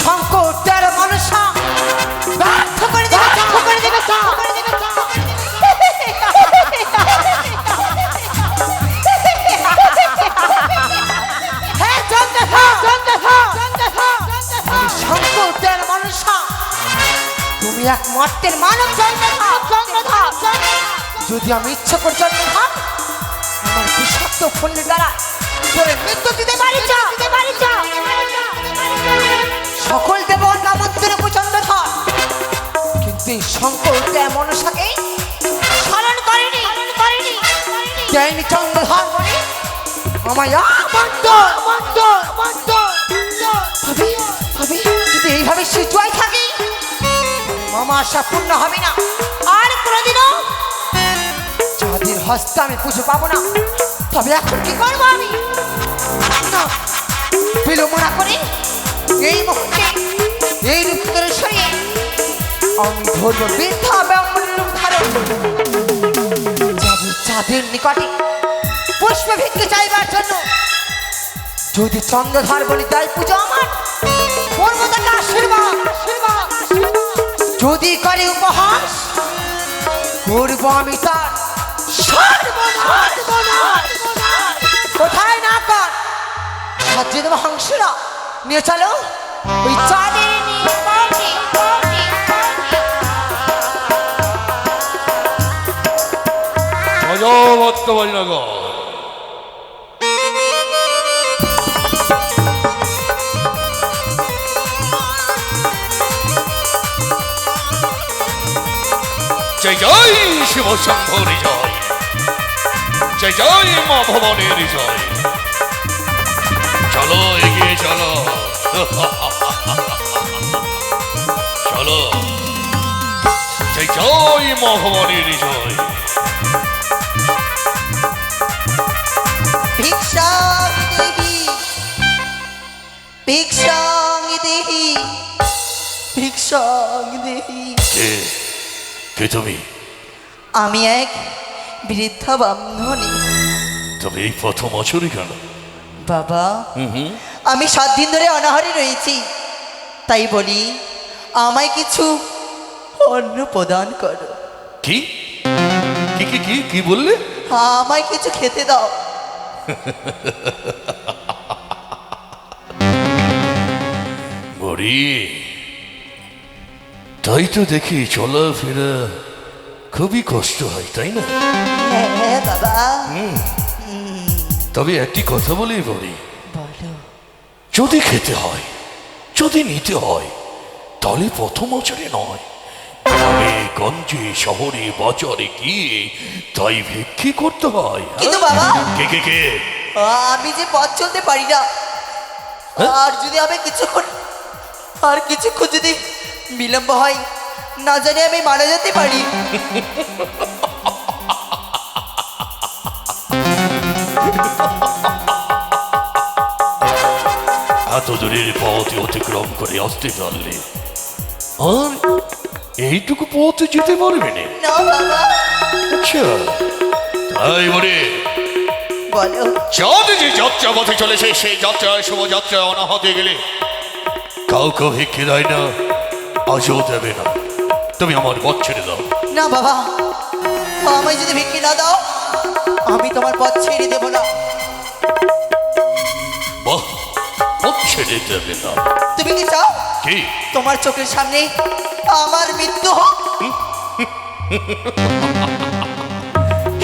সংকটের মনসা ব্যর্থ করে দেবে, ব্যর্থ করে দেবে, সংকটের মনসা তুমি এক মর্তের মানব চন্দ্রধর। যদি আমি ইচ্ছা করে চন্দ্রধর আমার বিষাক্ত ফুলের দ্বারা তোরে মৃত্যু দিতে পারি, সকল দেবন নামন্ত্রণে চন্দ্রধর, কিন্তু এই সংকটের মনসাকে স্মরণ করেনি দেয়নি চন্দ্রধর বলে আমায় যদি এইভাবে সে জয় থাকে মামা আশা পূর্ণ হবে না, আর কোনোদিনও যাদের হস্তে আমি পুজো পাবো না। তবে এখন কি করবো আমি? বিলম্ব না করে এই মুহূর্তে এই রূপ ধরে সরিয়ে আমি ধরব বৃদ্ধা ব্রাহ্মণের রূপ ধারণ, চাঁদের নিকটে পুষ্প ভিক্ষে চাইবার জন্য। যদি চন্দ্রধর বলি তাই পুজো আমার করব তাকে আশীর্বাদ, যদি করে উপহাস করব আমি তার সর্বনাশ। কোথায় না কর সাজিয়ে দেবো হংসরা, নিয়ে চলো ওই চাঁদের নিকটে। জয় জয় শিব শম্ভুর জয়, জয় জয় মা ভবানীর জয়। চলো এগিয়ে চলো, চলো জয় জয় মা ভবানীর জয়। ভিক্ষাং দেহি, ভিক্ষাং দেহি, ভিক্ষাং দেহি। কে তুমি? আমি এক বৃদ্ধা ব্রাহ্মণী। তবে এই প্রথম বছরই কেন? বাবা, আমি 7 দিন ধরে অনাহারে রয়েছি, তাই বলি আমায় কিছু অন্ন প্রদান করো। কি কি কি কি কি বললে? আমায় কিছু খেতে দাও। বড়ি, তাই তো দেখি চলাফেরা খুবই কষ্ট হয়, তাই না? হ্যাঁ বাবা। তবে একটি কথা বলি বড়ি, বলো। যদি খেতে হয়, যদি নিতে হয়, তাহলে প্রথম বছরে নয়, গ্রামে গঞ্জে শহরে বাজারে গিয়ে তাই ভিক্ষে করতে হয়। কিন্তু বাবা, কে কে কে? আমি যে পথ চলতে পারি না, আর যদি আমি কিছুক্ষণ যদি বিলম্ব হয়, না জানি আমি মারা যেতে পারি। এত দূরের পথ অতিক্রম করে আসতে পারলে আর এইটুকু পথ যেতে পারবে না? না বাবা। আচ্ছা, তাই বলে বলো। চাঁদ যে যাত্রা পথে চলেছে, সেই যাত্রায় শোভাযাত্রায় অনাহতে গেলে কাউকে ভিক্ষে দেয় না, আজও দেবে না। তুমি আমার পথ ছেড়ে দাও। না বাবা, আমায় যদি ভিক্ষে না দাও আমি তোমার পথ ছেড়ে দেব না। বাহ, পথ ছেড়ে দেবে না? তুমি কি চাও কি তোমার চোখের সামনে আমার মৃত্যু হোক?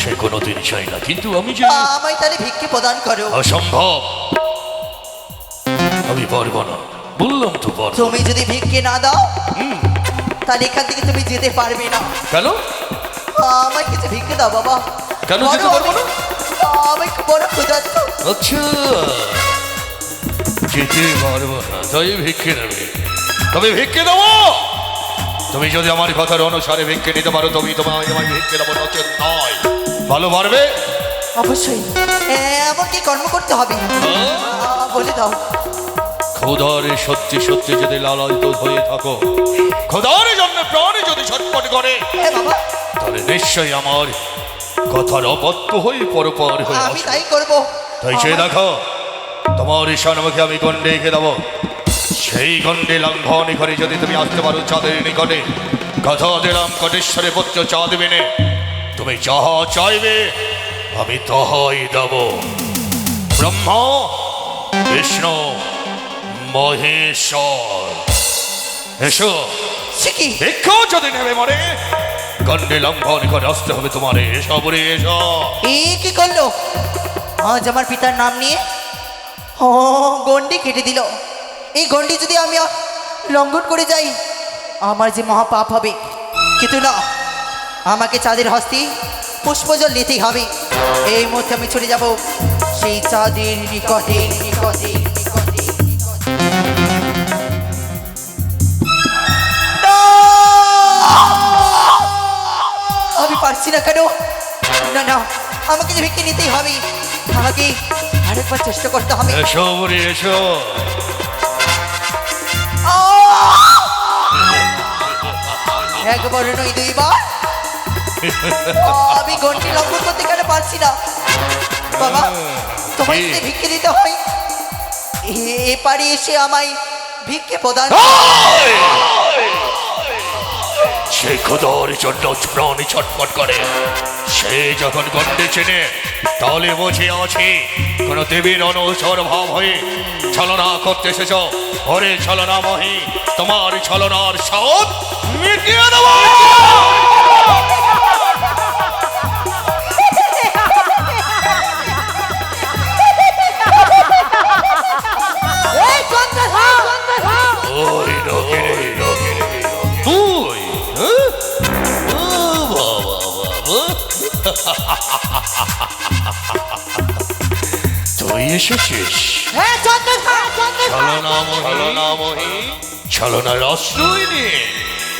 সে কোনোদিন চাই না, কিন্তু আমি যে আমায় তাহলে ভিক্ষে প্রদান করো। অসম্ভব, আমি পারবো না, বললাম তো পারবো। তুমি যদি ভিক্ষে না দাও তাহলে এখান থেকে তুমি যেতে পারবে না। কেন? আমায় কিছু ভিক্ষে দাও বাবা। কেন যেতে পারবো না? আমায় খুব বড় ক্ষুধার্ত। আচ্ছা, যেতে পারবো না তাই ভিক্ষে নেবে? তবে ভিক্ষে দেবো। তুমি যদি আমার কথার অনুসারে ভিক্ষে নিতে পারো তবেই তোমায় আমায় ভিক্ষে দেবো, নচেত নয়। ভালো পারবে? অবশ্যই। এমন কি কর্ম করতে হবে বলে দাও। খোদারে সত্যি সত্যি যদি লালায়িত হয়ে থাকো, খোদার জন্য প্রাণে যদি ছটফট করে, বাবা তাহলে নিশ্চয়ই আমার কথার অবত্য হয়ে পরপর হয়ে আমি আসবে। তাই করব। তাই চেয়ে দেখো, তোমার ঈশান মুখে আমি গন্ডে রেখে দেবো। সেই গণ্ডে লঙ্ঘন করে যদি তুমি আসতে পারো চাঁদের নিকটে, কথা দিলাম কটেশ্বরে পুত্র চাঁদ বিনে তুমি যাহা চাইবে আমি তাহাই দেব। ব্রহ্মা বিষ্ণু মহেশ্বর এসো। সে কি? ভিক্ষা যদি নেবে মরে গণ্ডে লঙ্ঘন করে আসতে হবে তোমার। এসো বলে এসো। এ কি করলো? আজ আমার পিতার নাম নিয়ে ও গন্ডি কেটে দিল। এই গন্ডি যদি আমি লঙ্ঘন করে যাই আমার যে মহাপাপ হবে। কিন্তু না, আমাকে চাঁদের হস্তে পুষ্পজল নিতেই হবে। এই মুহূর্তে আমি ছুটে যাব সেই চাঁদের নিকটে নিকটে নিকটে। আমি পারছি না কেন? না না, আমাকে যে ভিক্ষে নিতেই হবে। আমাকে আরেকবার চেষ্টা করতে হবে। এসো বলে এসো। একবার নয় দুইবার আমি গন্ডি লঙ্ঘন করতে কেন পারছি না? বাবা, তোমায় যদি ভিক্ষে দিতে হয় এপারে এসে আমায় ভিক্ষে প্রদান। সে খোদার জন্য প্রাণ ছটফট করে। সে যখন গণ্ডে চেনে তাহলে বুঝে আছে কোন দেবীর অনুসর ভাব হয়ে ছলনা করতে এসেছ। ওরে ছলনা মহি, তোমার ছলনার স্বাদ মিটিয়ে দেব। ওই রকিরে তুই তুই এসেছিস? ছলনাময়ী ছলনার আশ্রয় নিয়ে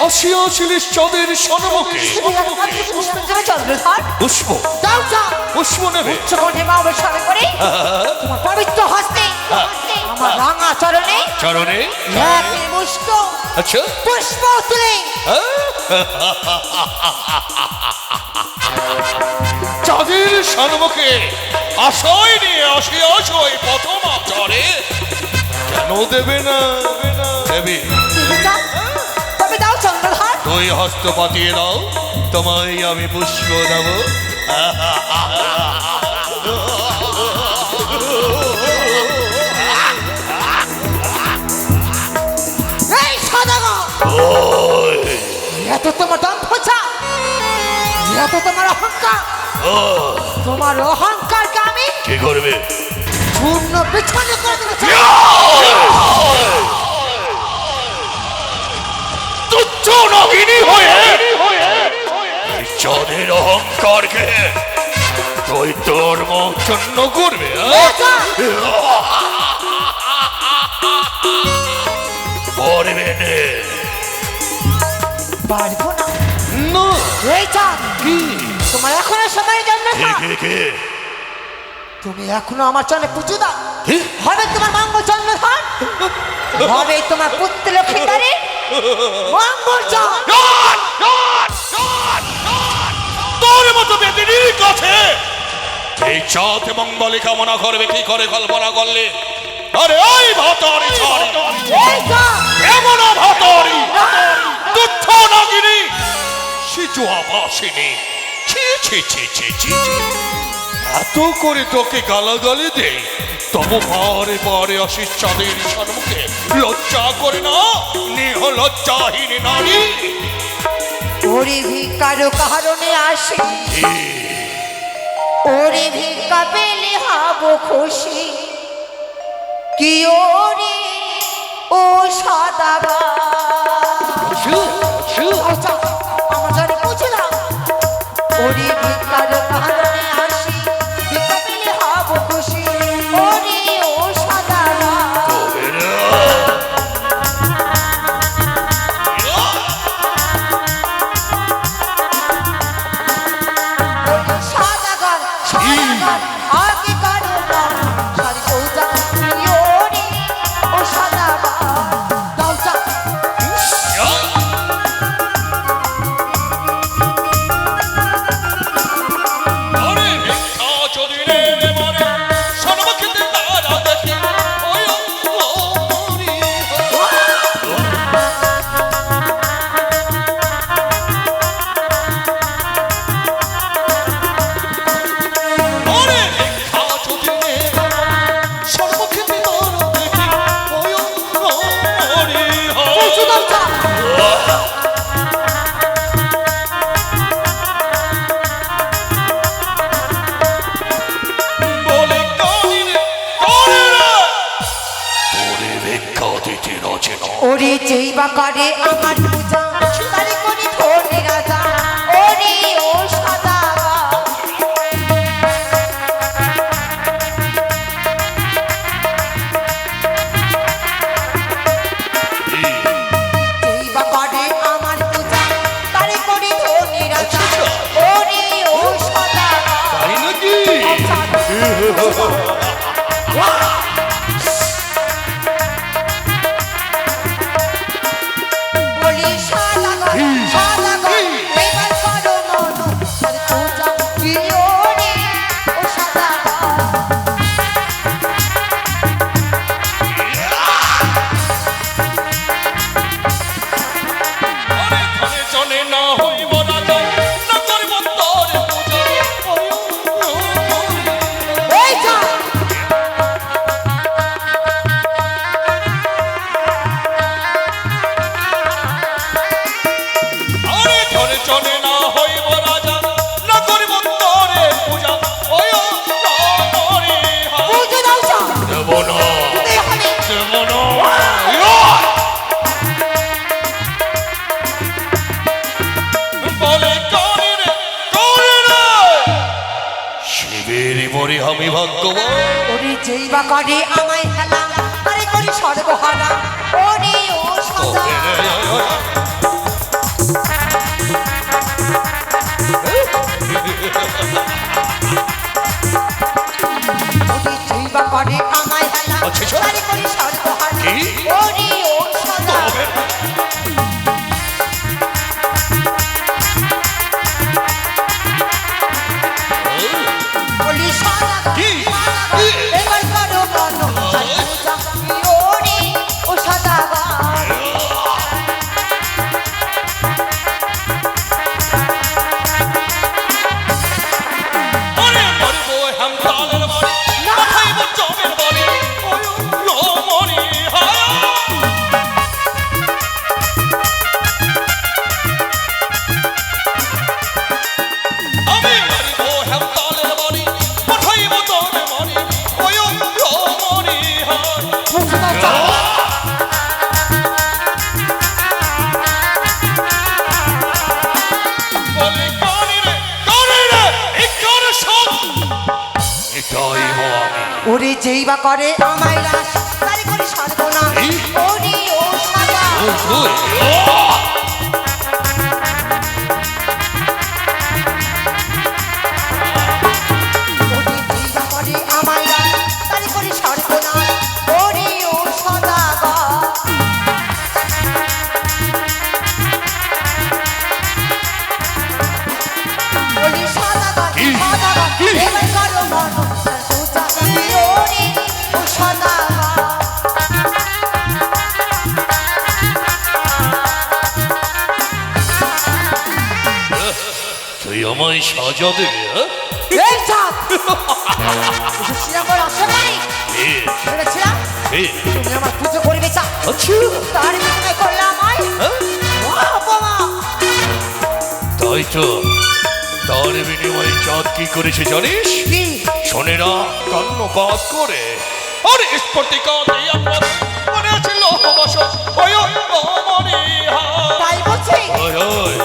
আসিয়াছিলিস চাঁদের সন্মুখে। পুষ্প পুষ্প নেবে পবিত্র হস্তে আমার রাঙা চরণে চরণে আচ্ছা পুষ্প তুলে চাঁদের সন্মুখে আশয় নিয়ে আসিয়াছ ওই প্রথম চরে। কেন দেবে না? দেবে। তবে দাও চন্দ্রধর। তুই হস্ত পাতিয়ে দাও, তোমায় আমি পুষ্প দেব। এই সদাগর, এত তোমার দম্ভ, এত তোমার অহংকার। তোমার অহংকারকে আমি কি করবে? পূর্ণ বিচ্ছন্ন করে দেবো। তুচ্ছ নগিনী হয়ে চাঁদের অহংকারকে তুই তোর মুখ চন্ন করবে? পারবে না। পারবো না। না। এই চাঁদ, কি তোমার এখনো সময় জন্য কে তুমি এখনো আমার চলে পুজো দাও। কে? হবে তোমার মঙ্গল চন্দ্রধর, হবে তোমার পুত্র লক্ষ্মীকারী মঙ্গল চাঁদ। তোর মতো বেদিনীর কাছে এই চাঁদ মঙ্গলে কামনা করবে কি করে কল্পনা করলে? আরে ওই ভাতারি ছাড়ে এই চাঁদ, এমন ভাতারি তুচ্ছ নগিনী সিজুয়া বাসিনী। ছি ছি ছি ছি ছি ছি। এত করে তোকে গালাগালি দেই তবু পরে পরে আসিস চাঁদের সম্মুখে। লজ্জা করে না? নিহ লজ্জাহীন নারী। ওরে ভিক্ষারও কারণে আসি, ওরে ভিক্ষা পেলে হব খুশি। কি ওরে ও সদাগর, আমার জানি বুঝে না। ওরে ভিক্ষারও কারণে আসি, ভিক্ষা পেলে হব খুশি। ওরে ও সদাগর, সদাগর সদাগর আগে করো না সারি পূজা। কি ওরে ও সদাগর, দাও যা। ওরে যেই বা করে আমার পূজা তারে করি ধরে রাজা ওরে ও সাদা যেই বা করে আমার পূজা তারে করি ধরে রাজা ওরে ও সাদা তাই নাকি? বলি সাদা এবার করো মন তার পূজা প্রিয় রে ও সাদা আরে ধনে জনে না হইব রাজা, না করব তোর পূজা। এই যা আরে ধনে জনে না হইব রাজা, না করব তোর পূজা। ওয় রামরে হা। পুজো দাও যা দেব না, তুই এখানে দেব না। বলে করি রে, করি রে। শিবের বরে আমি ভাগ্যবান। ওরে যেই বা করে আমায় খেলা আরে করি সর্বহারা ওরে ও সাদা ওরে যেই বা করে আমায় খেলা আচ্ছা, আচ্ছা। আরে করি সর্বহারা কি? ওরে ও সাদা বলি সাদা কি? এবার করো মন তার পূজা প্রিয় রে ও সাদা আরে মরবো হামতালের বাড়ি, খাইব জমের বাড়ি। ওয় রামরে হা। আমি মরবো হামতালের বাড়ি, খাইব জমের বাড়ি। ওয় রামরে হা। পুজো দাও যা বলে করি রে, এই কর সব। এটাই আমি। ওরে যেই বা করে আমায় রাস তারে করি সর্বনাশ এই? ওরে ও সাদা ওরে যেই বা করে আমায় রাস তারে করি সর্বনাশ ওরে ও সাদা বলি সাদা কি? সাদা কি? এবার করো মন তার পূজা প্রিয় রে ও সাদা তুই আমায় সাজা দেবে? এই চাপ বুঝেছিলাম বল আসে নাই বুঝেছিলাম তুমি আমার পুজো করবে চা আচ্ছা, তার বিনিময়ে করলে আমায় বাবা তাই তো। তার বিনিময়ে চাঁদ কি করেছে জানিস? কি শোনেরা কর্ণপাত করে আরে স্ফটিকা দিয়া পথ মনে ছিল বস ওয় রামরে হা। তাই বলছি ওয় ওয়।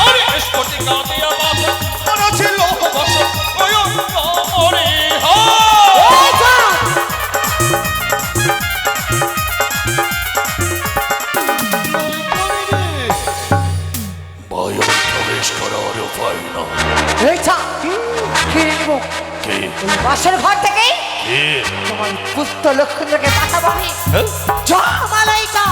আরে স্ফটিকা দিয়া পথ মনে ছিল বস ওয় রামরে হা। এই চাপ বায়ু প্রবেশ করার উপায় না। এই চাপ কিনে নিব কে? ওই বাসের ঘর থেকে কে? তোমার পুস্ত লক্ষ্মীকে পাঠাবো আমি হ্যাঁ? যা মালাই চা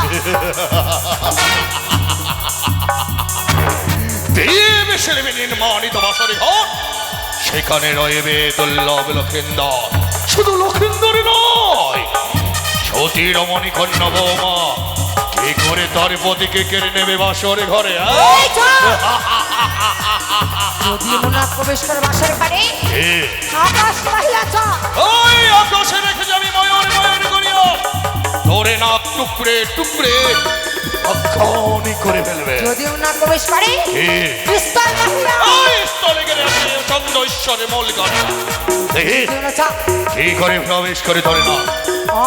দেব শিল্পী নির্মাণিত বাসরে ঘর, সেখানে রয়েবে দুর্লভ লক্ষিন্দর। শুধু লক্ষিন্দর নয়, সতী রমণী কন্যা বৌমা কি করে তার পতিকে কেড়ে নেবে বাসরে ঘরে? এই চাপ যদি মোনা প্রবেশ করে বাসের ঘরে আকাশ মহিলা চা ওই আকাশে রেখে যাবি ময়ূর ময়ূর করিয়া তোরে নাক টুকরে টুকরে অক্ষণই করে ফেলবে। যদিও না প্রবেশ করে কে? পিস্তল মহিলা ওই স্থলে গেলে আছে প্রচন্ড ঈশ্বরে মূল গণা দেখি চলেছা, কি করে প্রবেশ করে ধরে না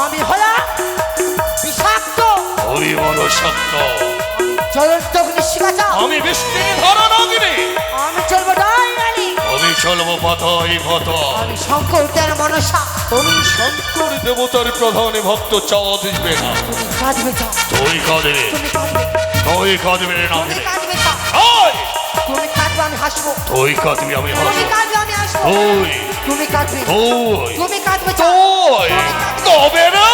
আমি হলাম বিষাক্ত ওই বড় সত্য জ্বলন্ত অগ্নিশিখাটা। আমি বৃষ্টির ধরা নগিনী আমি চলবো ডাইনালি, আমি চলবো পথই পথ আমি শঙ্করদের মনসা। তুমি শঙ্কর দেবতার প্রধান ভক্ত চাওয়া দিবে না তুমি কাঁদবে যাও, তুই কাঁদবে তুমি কাঁদবে, তুই কাঁদবে না তুমি কাঁদবে যাও, ওই তুমি কাঁদবে আমি হাসবো, তুই কাঁদবি আমি তুমি হাসবো কাঁদবে আমি হাসবো, তুই তুমি কাঁদবে, তুই তুমি কাঁদবে যাও। তুই তবে না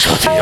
যদি